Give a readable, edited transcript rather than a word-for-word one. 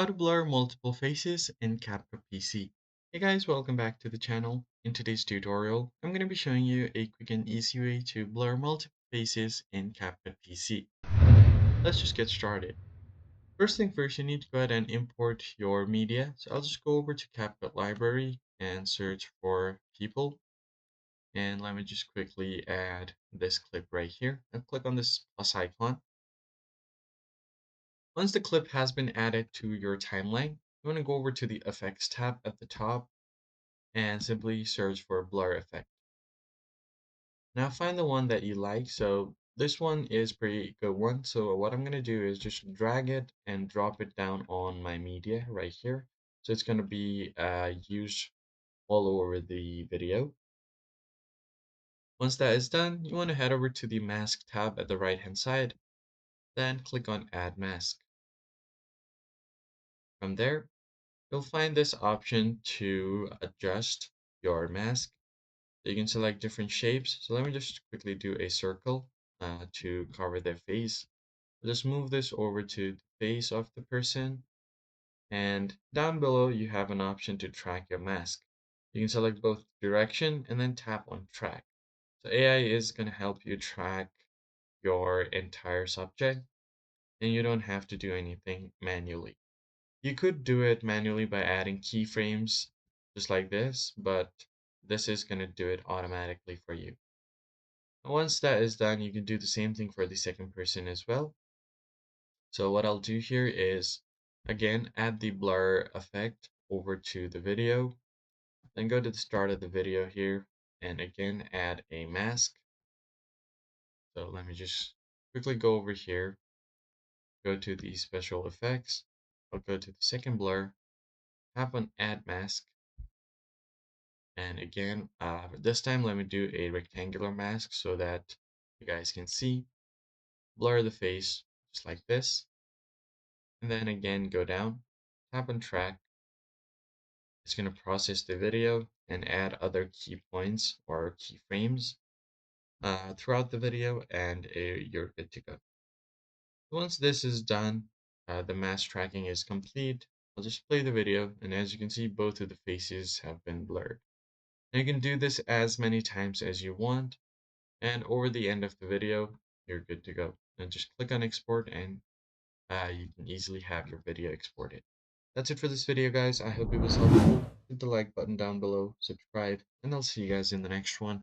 How to blur multiple faces in CapCut PC. Hey guys, welcome back to the channel. In today's tutorial, I'm going to be showing you a quick and easy way to blur multiple faces in CapCut PC. Let's just get started. First thing first, you need to go ahead and import your media. So I'll just go over to CapCut library and search for people. And let me just quickly add this clip right here. And click on this plus icon. Once the clip has been added to your timeline, you want to go over to the Effects tab at the top and simply search for blur effect. Now find the one that you like. So this one is pretty good one. So what I'm going to do is just drag it and drop it down on my media right here. So it's going to be used all over the video. Once that is done, you want to head over to the Mask tab at the right hand side, then click on Add Mask. From there, you'll find this option to adjust your mask. You can select different shapes. So let me just quickly do a circle to cover their face. Just move this over to the face of the person. And down below, you have an option to track your mask. You can select both direction and then tap on track. So AI is going to help you track your entire subject and you don't have to do anything manually. You could do it manually by adding keyframes just like this, but this is going to do it automatically for you. Once that is done, you can do the same thing for the second person as well. So what I'll do here is, again, add the blur effect over to the video, then go to the start of the video here, and again, add a mask. So let me just quickly go over here, go to the special effects, I'll go to the second blur, tap on add mask, and again, this time let me do a rectangular mask so that you guys can see. Blur the face just like this. And then again, go down, tap on track. It's going to process the video and add other key points or keyframes throughout the video, and you're good to go. Once this is done, the mask tracking is complete. I'll just play the video, and as you can see, both of the faces have been blurred. Now you can do this as many times as you want, and over the end of the video, you're good to go. And just click on export, and you can easily have your video exported. That's it for this video, guys. I hope it was helpful. Hit the like button down below, subscribe, and I'll see you guys in the next one.